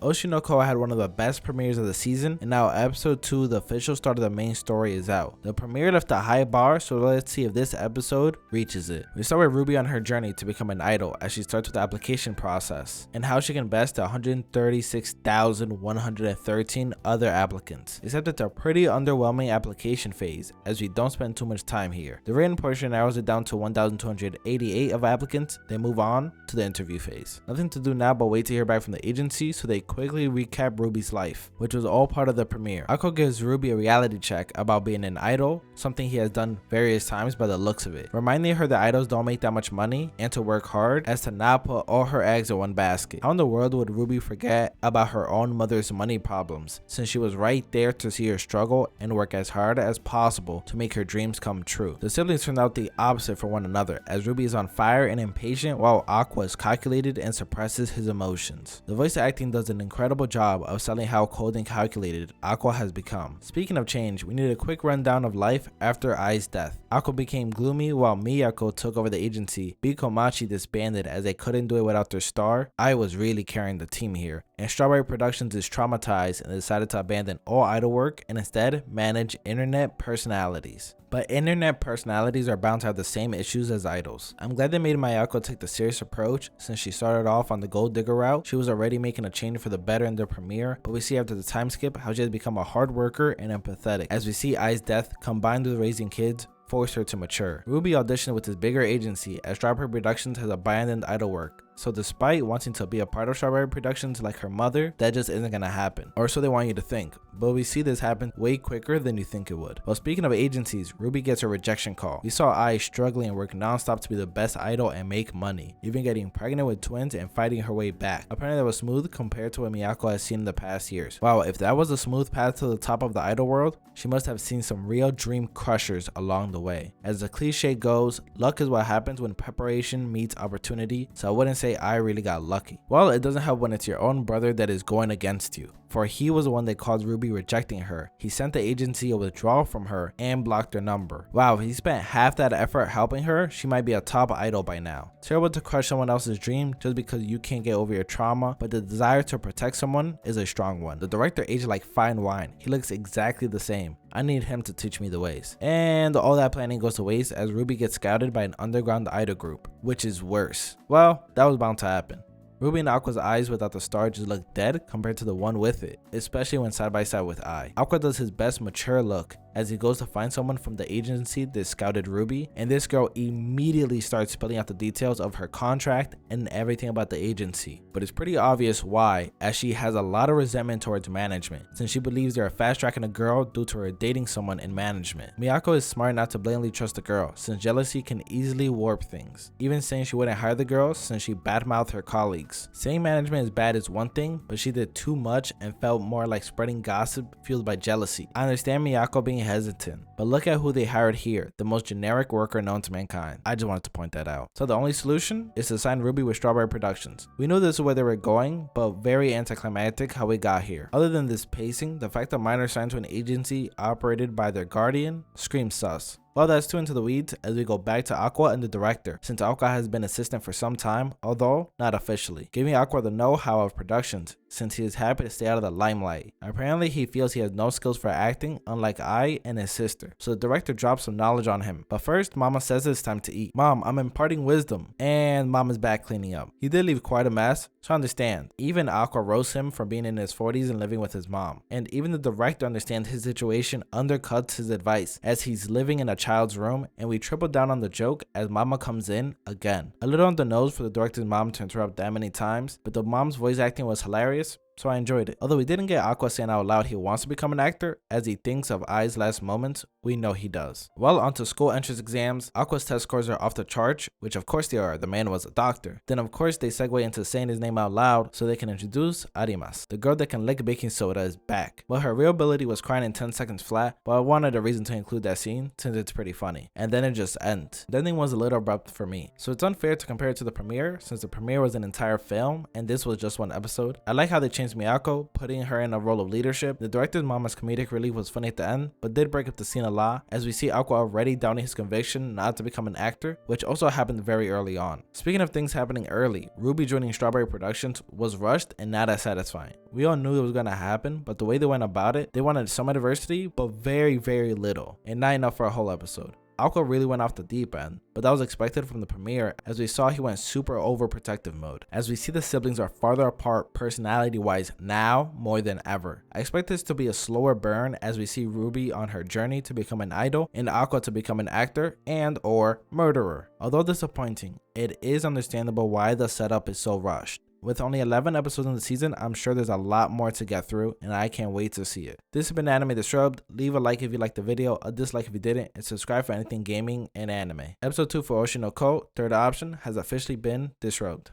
Oshi had one of the best premieres of the season, and now episode 2, the official start of the main story, is out. The premiere left a high bar, so let's see if this episode reaches it. We start with Ruby on her journey to become an idol as she starts with the application process, and how she can best the 136,113 other applicants. Except it's a pretty underwhelming application phase, as we don't spend too much time here. The written portion narrows it down to 1,288 of applicants, then move on to the interview phase. Nothing to do now but wait to hear back from the agency, so they quickly recap Ruby's life, which was all part of the premiere. Akko gives Ruby a reality check about being an idol, something he has done various times by the looks of it, reminding her that idols don't make that much money and to work hard as to not put all her eggs in one basket. How in the world would Ruby forget about her own mother's money problems, since she was right there to see her struggle and work as hard as possible to make her dreams come true? The siblings turned out the opposite for one another, as Ruby is on fire and impatient while Aqua is calculated and suppresses his emotions. The voice acting does an incredible job of selling how cold and calculated Aqua has become. Speaking of change, we need a quick rundown of life after Ai's death. Aqua became gloomy while Miyako took over the agency. Bikomachi disbanded as they couldn't do it without their star. Ai was really carrying the team here. And Strawberry Productions is traumatized and decided to abandon all idol work and instead manage internet personalities. But internet personalities are bound to have the same issues as idols. I'm glad they made Mayako take the serious approach, since she started off on the gold digger route. She was already making a change for the better in the premiere, but we see after the time skip how she has become a hard worker and empathetic, as we see Ai's death combined with raising kids forced her to mature. Ruby auditioned with his bigger agency as Strawberry Productions has abandoned idol work. So despite wanting to be a part of Strawberry Productions like her mother, that just isn't gonna happen. Or so they want you to think. But we see this happen way quicker than you think it would. Well, speaking of agencies, Ruby gets a rejection call. We saw Ai struggling and work non-stop to be the best idol and make money, even getting pregnant with twins and fighting her way back. Apparently that was smooth compared to what Miyako has seen in the past years. Wow, if that was a smooth path to the top of the idol world, she must have seen some real dream crushers along the way. As the cliche goes, luck is what happens when preparation meets opportunity, so I wouldn't say I really got lucky. Well, it doesn't help when it's your own brother that is going against you, for he was the one that caused Ruby rejecting her. He sent the agency a withdrawal from her and blocked her number. Wow, if he spent half that effort helping her, she might be a top idol by now. Terrible to crush someone else's dream just because you can't get over your trauma, but the desire to protect someone is a strong one. The director aged like fine wine. He looks exactly the same. I need him to teach me the ways. And all that planning goes to waste as Ruby gets scouted by an underground idol group, which is worse. Well, that was bound to happen. Ruby and Aqua's eyes without the star just look dead compared to the one with it, especially when side by side with Ai. Aqua does his best mature look as he goes to find someone from the agency that scouted Ruby, and this girl immediately starts spelling out the details of her contract and everything about the agency. But it's pretty obvious why, as she has a lot of resentment towards management, since she believes they are fast tracking a girl due to her dating someone in management. Miyako is smart not to blindly trust the girl, since jealousy can easily warp things, even saying she wouldn't hire the girl since she badmouthed her colleagues. Saying management is bad is one thing, but she did too much and felt more like spreading gossip fueled by jealousy. I understand Miyako being hesitant, but look at who they hired here, the most generic worker known to mankind. I just wanted to point that out. So the only solution is to sign Ruby with Strawberry Productions. We knew this is where they were going, but very anticlimactic how we got here. Other than this pacing, the fact that Minor signed to an agency operated by their guardian screams sus. Well, that's too into the weeds as we go back to Aqua and the director, since Aqua has been assistant for some time, although not officially, giving Aqua the know-how of productions, since he is happy to stay out of the limelight. Apparently, he feels he has no skills for acting, unlike Ai and his sister, so the director drops some knowledge on him. But first, Mama says it's time to eat. Mom, I'm imparting wisdom, and Mom is back cleaning up. He did leave quite a mess, so I understand. Even Aqua roasts him for being in his 40s and living with his mom, and even the director understands his situation undercuts his advice, as he's living in a child's room, and we triple down on the joke as Mama comes in again. A little on the nose for the director's mom to interrupt that many times, but the mom's voice acting was hilarious, so I enjoyed it. Although we didn't get Aqua saying out loud he wants to become an actor, as he thinks of Ai's last moments, we know he does. Well, onto school entrance exams. Aqua's test scores are off the charts, which of course they are, the man was a doctor. Then of course they segue into saying his name out loud so they can introduce Arimas. The girl that can lick baking soda is back. Well, her real ability was crying in 10 seconds flat, but I wanted a reason to include that scene since it's pretty funny. And then it just ends. The ending was a little abrupt for me, so it's unfair to compare it to the premiere since the premiere was an entire film and this was just one episode. I like how they changed trains Miyako, putting her in a role of leadership. The director's mama's comedic relief was funny at the end, but did break up the scene a lot, as we see Aqua already doubting his conviction not to become an actor, which also happened very early on. Speaking of things happening early, Ruby joining Strawberry Productions was rushed and not as satisfying. We all knew it was gonna happen, but the way they went about it, they wanted some diversity, but very little, and not enough for a whole episode. Aqua really went off the deep end, but that was expected from the premiere, as we saw he went super overprotective mode, as we see the siblings are farther apart personality wise now more than ever. I expect this to be a slower burn, as we see Ruby on her journey to become an idol and Aqua to become an actor and or murderer. Although disappointing, it is understandable why the setup is so rushed. With only 11 episodes in the season, I'm sure there's a lot more to get through, and I can't wait to see it. This has been Anime Disrupted. Leave a like if you liked the video, a dislike if you didn't, and subscribe for anything gaming and anime. Episode 2 for Oshi no Ko, third option, has officially been disrobed.